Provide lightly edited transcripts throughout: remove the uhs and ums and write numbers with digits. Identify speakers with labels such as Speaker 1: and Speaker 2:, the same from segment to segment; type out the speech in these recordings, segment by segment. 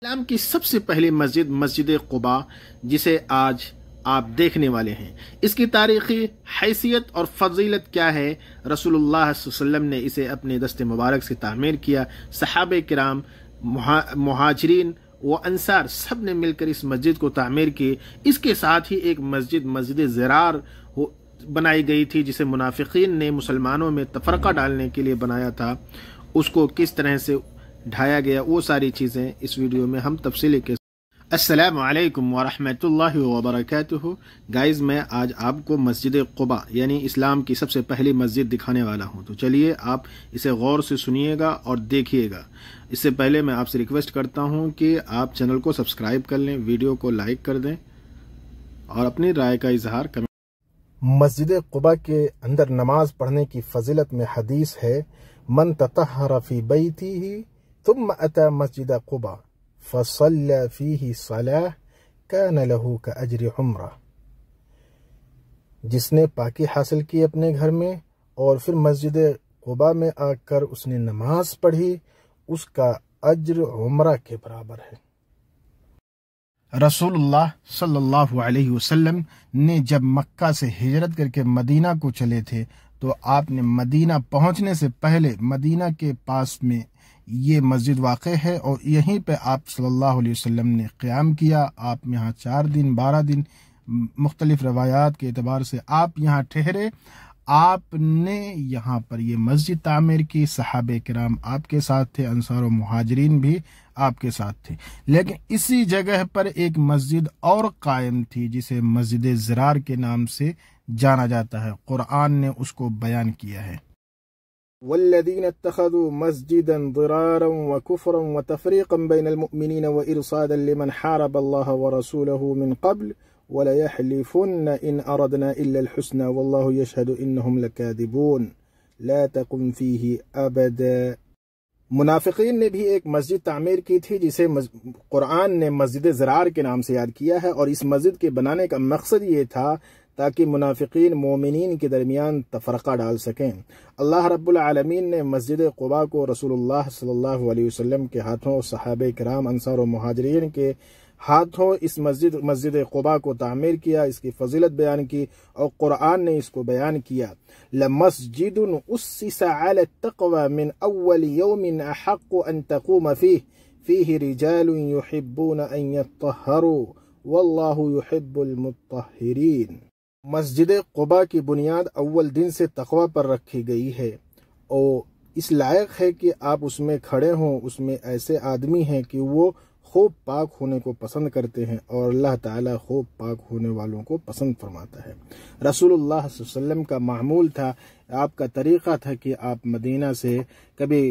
Speaker 1: इस्लाम की सबसे पहली मस्जिद मस्जिद क़ुबा, जिसे आज आप देखने वाले हैं, इसकी तारीख़ी हैसियत और फजीलत क्या है। रसूलुल्लाह सल्लल्लाहु अलैहि वसल्लम ने इसे अपने दस्ते मुबारक से तामीर किया। सहाबे किराम, मुहाजिरीन व अंसार सब ने मिलकर इस मस्जिद को तामीर की। इसके साथ ही एक मस्जिद मस्जिद ज़िरार बनाई गई थी, जिसे मुनाफिकीन ने मुसलमानों में तफरका डालने के लिए बनाया था। उसको किस तरह से ढाया गया, वो सारी चीज़ें इस वीडियो में हम तफसीली के। अस्सलामु अलैकुम व रहमतुल्लाहि व बरकातुहू। गाइज़, मैं आज आपको मस्जिद क़ुबा यानी इस्लाम की सबसे पहली मस्जिद दिखाने वाला हूं। तो चलिए आप इसे गौर से सुनिएगा और देखिएगा। इससे पहले मैं आपसे रिक्वेस्ट करता हूं कि आप चैनल को सब्सक्राइब कर लें, वीडियो को लाइक कर दें और अपनी राय का इजहार करें।
Speaker 2: मस्जिद क़ुबा के अंदर नमाज पढ़ने की फजीलत में हदीस है, मन ततहर फी बैतिही थुम्मा अता मस्जिद क़ुबा फसल्ला फीही सलाह कान लहू का अजर उम्रा। जिसने पाकी हासिल की अपने घर में और फिर मस्जिद क़ुबा में आकर उसने नमाज पढ़ी, उसका अज्र उम्रा के बराबर है।
Speaker 1: रसूलुल्लाह सल्लल्लाहु अलैहि वसल्लम ने जब मक्का से हिजरत करके मदीना को चले थे, तो आपने मदीना पहुंचने से पहले मदीना के पास में ये मस्जिद वाक़ है और यहीं पे आप सल्लल्लाहु अलैहि वसल्लम ने क़याम किया। आप यहाँ 4 दिन 12 दिन मुख्तलिफ रवायात के एतबार से आप यहाँ ठहरे। आपने यहाँ पर ये मस्जिद तामीर की। सहाबे किराम आपके साथ थे, अंसार और मुहाजिरीन भी आपके साथ थे। लेकिन इसी जगह पर एक मस्जिद और कायम थी, जिसे मस्जिद ज़िरार के नाम से जाना जाता है। कुरान ने उसको बयान किया है,
Speaker 2: वल्लज़ीना इत्तख़ज़ू मस्जिदन ज़िरारन व कुफ़रन व तफ़रीक़न बैनल मुअमिनीन व इरसादन लिमन हारब अल्लाह व रसूलहू मिन क़ब्ल व लयहलिफ़ुन्न इन अरदना इल्लल हुस्ना वल्लाहु यशहदु इन्नहुम लकादिबून ला तक़ुम फ़ीही अबदा। मुनाफिकीन ने भी एक मस्जिद तामीर की थी, जिसे कुरान ने मस्जिद ज़िरार के नाम से याद किया है। और इस मस्जिद के बनाने का मकसद ये था ताकि मुनाफिकीन मोमिनीन के दरमियान तफरका डाल सकें। अल्लाह रब्बुल आलमीन ने मस्जिद क़ुबा को रसूलुल्लाह सल्लल्लाहु अलैहि वसल्लम के हाथों, सहाबे किराम, अंसार और मुहाजिरीन के हाथों इस मस्जिद क़ुबा को तामीर किया, इसकी फजीलत बयान की और कुरान ने इसको बयान किया। लमस्जिदुन उस्सिसा अला तक़वा मिन अव्वल यौमिन अहक्कु अन तक़ूम फीही रिजालुन युहिब्बून अन यत्तहरू वल्लाहु युहिब्बुल मुत्तहिरीन। मस्जिद क़ुबा की बुनियाद अव्वल दिन से तक़वा पर रखी गई है और इस लायक है कि आप उसमें खड़े हों। उसमें ऐसे आदमी हैं कि वो खूब पाक होने को पसंद करते हैं और अल्लाह ताला खूब पाक होने वालों को पसंद फरमाता है। रसूलुल्लाह सल्लल्लाहु अलैहि वसल्लम का मामूल था, आपका तरीक़ा था कि आप मदीना से कभी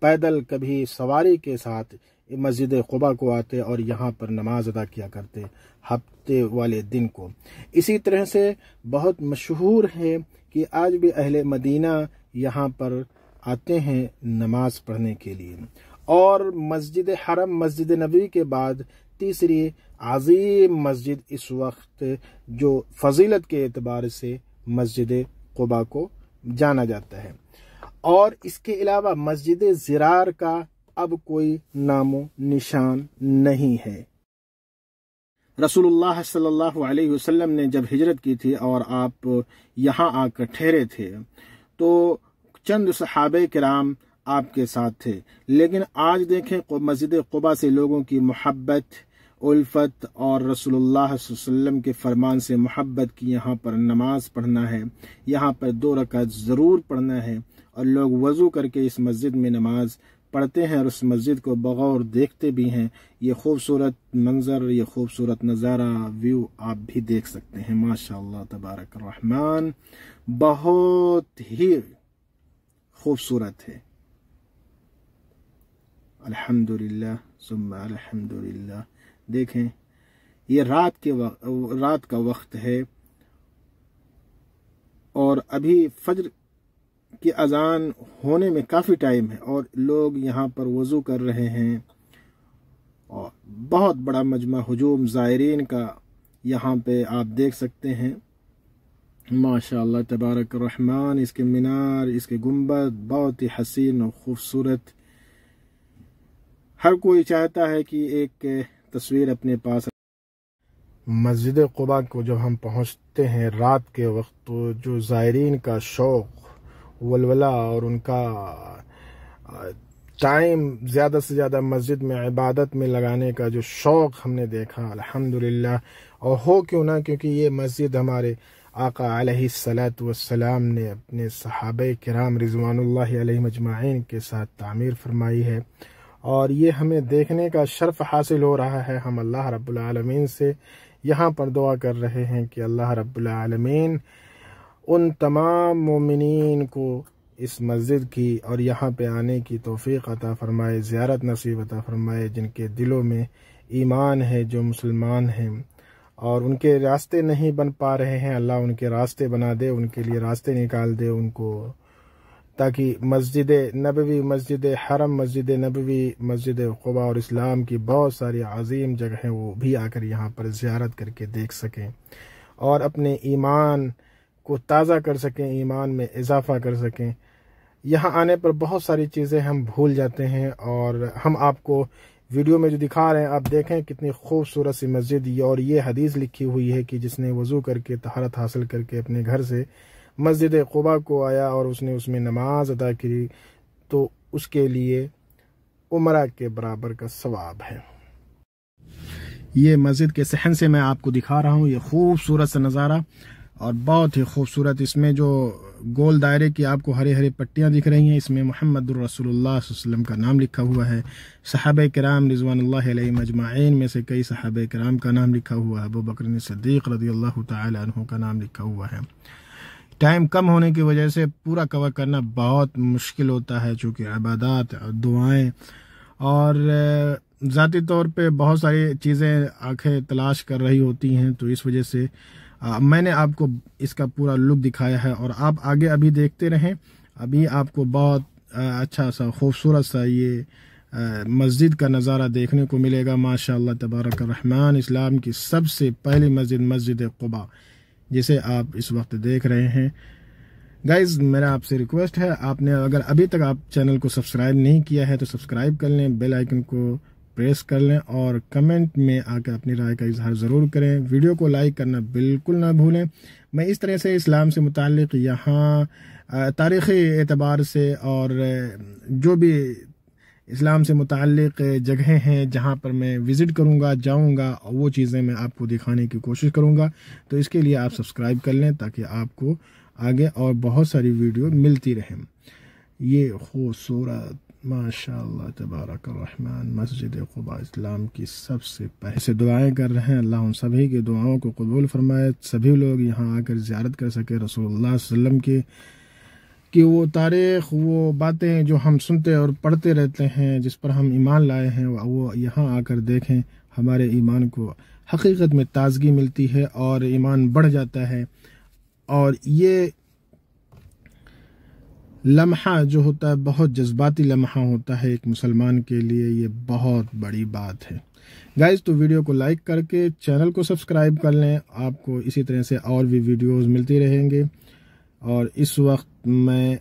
Speaker 2: पैदल कभी सवारी के साथ मस्जिद क़ुबा को आते और यहाँ पर नमाज अदा किया करते हफ्ते वाले दिन को। इसी तरह से बहुत मशहूर है कि आज भी अहले मदीना यहाँ पर आते हैं नमाज पढ़ने के लिए। और मस्जिद हरम, मस्जिद नबी के बाद तीसरी अजीम मस्जिद इस वक्त जो फजीलत के एतबार से मस्जिद क़ुबा को जाना जाता है। और इसके अलावा मस्जिद ज़िरार का अब कोई नामो निशान नहीं है। रसूलुल्लाह सल्लल्लाहु अलैहि वसल्लम ने जब हिजरत की थी और आप यहाँ आकर ठहरे थे, तो चंद सहाबे किराम आपके साथ थे। लेकिन आज देखें मस्जिद क़ुबा से लोगों की मोहब्बत, उल्फत और रसूलुल्लाह सल्लल्लाहु अलैहि वसल्लम के फरमान से मोहब्बत की यहाँ पर नमाज पढ़ना है, यहाँ पर 2 रकात ज़रूर पढ़ना है। और लोग वज़ू करके इस मस्जिद में नमाज पढ़ते हैं और उस मस्जिद को बगौर देखते भी हैं। ये खूबसूरत मंजर, ये खूबसूरत नज़ारा, व्यू आप भी देख सकते हैं। माशाअल्लाह तबारक रहमान, बहुत ही खूबसूरत है। अल्हम्दुलिल्लाह सुम्मा अल्हम्दुलिल्लाह। देखें, ये रात का वक्त है और अभी फज्र की अजान होने में काफ़ी टाइम है और लोग यहाँ पर वज़ू कर रहे हैं। और बहुत बड़ा मजमा हुजूम ज़ायरीन का यहाँ पे आप देख सकते हैं। माशाअल्लाह तबारक रहमान, इसके मीनार, इसके गुंबद बहुत ही हसीन और खूबसूरत। ہر کوئی چاہتا ہے کہ ایک تصویر اپنے پاس. مسجد قباء کو جب ہم پہنچتے ہیں رات کے وقت تو جو زائرین کا شوق ولولہ اور ان کا ٹائم زیادہ سے زیادہ مسجد میں عبادت میں لگانے کا جو شوق ہم نے دیکھا الحمدللہ. اور ہو کیوں نہ، کیونکہ یہ مسجد ہمارے آقا علیہ الصلاۃ والسلام نے اپنے صحابہ کرام رضوان اللہ علیہم اجمعین کے ساتھ تعمیر فرمائی ہے، اور یہ ہمیں دیکھنے کا شرف حاصل ہو رہا ہے. ہم اللہ رب العالمین سے یہاں پر دعا کر رہے ہیں کہ اللہ رب العالمین ان تمام مومنین کو اس مسجد کی اور یہاں پہ آنے کی توفیق عطا فرمائے، زیارت نصیب عطا فرمائے. جن کے دلوں میں ایمان ہے، جو مسلمان ہیں اور ان کے راستے نہیں بن پا رہے ہیں، اللہ ان کے راستے بنا دے، ان کے لیے راستے نکال دے ان کو، تاکہ مسجد نبوی، مسجد حرم، مسجد نبوی، مسجد قباء اور اسلام کی بہت ساری عظیم جگہیں وہ بھی آ کر یہاں پر زیارت کر کے دیکھ سکیں اور اپنے ایمان کو تازہ کر سکیں، ایمان میں اضافہ کر سکیں. یہاں آنے پر بہت ساری چیزیں ہم بھول جاتے ہیں، اور ہم آپ کو ویڈیو میں جو دکھا رہے ہیں آپ دیکھیں کتنی خوبصورت سی مسجد. اور یہ حدیث لکھی ہوئی ہے کہ جس نے وضو کر کے طہارت حاصل کر کے اپنے گھر سے مسجد قباء کو آیا اور اس نے اس میں نماز ادا کی تو اس کے لیے عمرہ کے برابر کا ثواب ہے. یہ مسجد کے صحن سے میں آپ کو دکھا رہا ہوں، یہ خوبصورت سا نظارہ اور بہت ہی خوبصورت. اس میں جو گول دائرے کی آپ کو ہری ہری پٹیاں دکھ رہی ہیں، اس میں محمد الرسول اللہ صلی اللہ علیہ وسلم کا نام لکھا ہوا ہے. صحابہ کرام رضوان اللہ علیہم اجمعین میں سے کئی صحابہ کرام کا نام لکھا ہوا ہے. ابو بکر صدیق رضی اللہ تعالی عنہ کا نام لکھا ہوا ہے. ٹائم کم ہونے کی وجہ سے پورا کور کرنا بہت مشکل ہوتا ہے، چونکہ عبادات، دعائیں اور ذاتی طور پہ بہت ساری چیزیں آنکھیں تلاش کر رہی ہوتی ہیں، تو اس وجہ سے میں نے آپ کو اس کا پورا لک دکھایا ہے. اور آپ آگے ابھی دیکھتے رہیں، ابھی آپ کو بہت اچھا سا خوبصورت سا یہ مسجد کا نظارہ دیکھنے کو ملے گا. ماشاءاللہ تبارک الرحمن. اسلام کی سب سے پہلی مسجد، مسجد قباء، جسے آپ اس وقت دیکھ رہے ہیں. گائز میرا آپ سے ریکویسٹ ہے، آپ نے اگر ابھی تک آپ چینل کو سبسکرائب نہیں کیا ہے تو سبسکرائب کر لیں، بیل آئیکن کو پریس کر لیں اور کمنٹ میں آ کے اپنی رائے کا اظہار ضرور کریں. ویڈیو کو لائک کرنا بالکل نہ بھولیں. میں اس طرح سے اسلام سے متعلق یہاں تاریخی اعتبار سے اور جو بھی اسلام سے متعلق جگہیں ہیں جہاں پر میں وزٹ کروں گا، جاؤں گا، وہ چیزیں میں آپ کو دکھانے کی کوشش کروں گا. تو اس کے لیے آپ سبسکرائب کر لیں تاکہ آپ کو آگے اور بہت ساری ویڈیو ملتی رہیں. یہ خوبصورت ماشاءاللہ تبارک الرحمن مسجد قباء اسلام کی سب سے پہلے دعائیں کر رہے ہیں. اللہ ان سبھی کی دعاؤں کو قبول فرمائے، سبھی لوگ یہاں آ کر زیارت کر سکے. رسول اللہ صلی اللہ علیہ وسلم کی وہ تاریخ، وہ باتیں جو ہم سنتے اور پڑھتے رہتے ہیں، جس پر ہم ایمان لائے ہیں، وہ یہاں آ کر دیکھیں. ہمارے ایمان کو حقیقت میں تازگی ملتی ہے اور ایمان بڑھ جاتا ہے. اور یہ لمحہ جو ہوتا ہے بہت جذباتی لمحہ ہوتا ہے ایک مسلمان کے لیے، یہ بہت بڑی بات ہے. گائز تو ویڈیو کو لائک کر کے چینل کو سبسکرائب کر لیں، آپ کو اسی طرح سے اور بھی ویڈیوز ملتی رہیں گے. اور اس وقت میں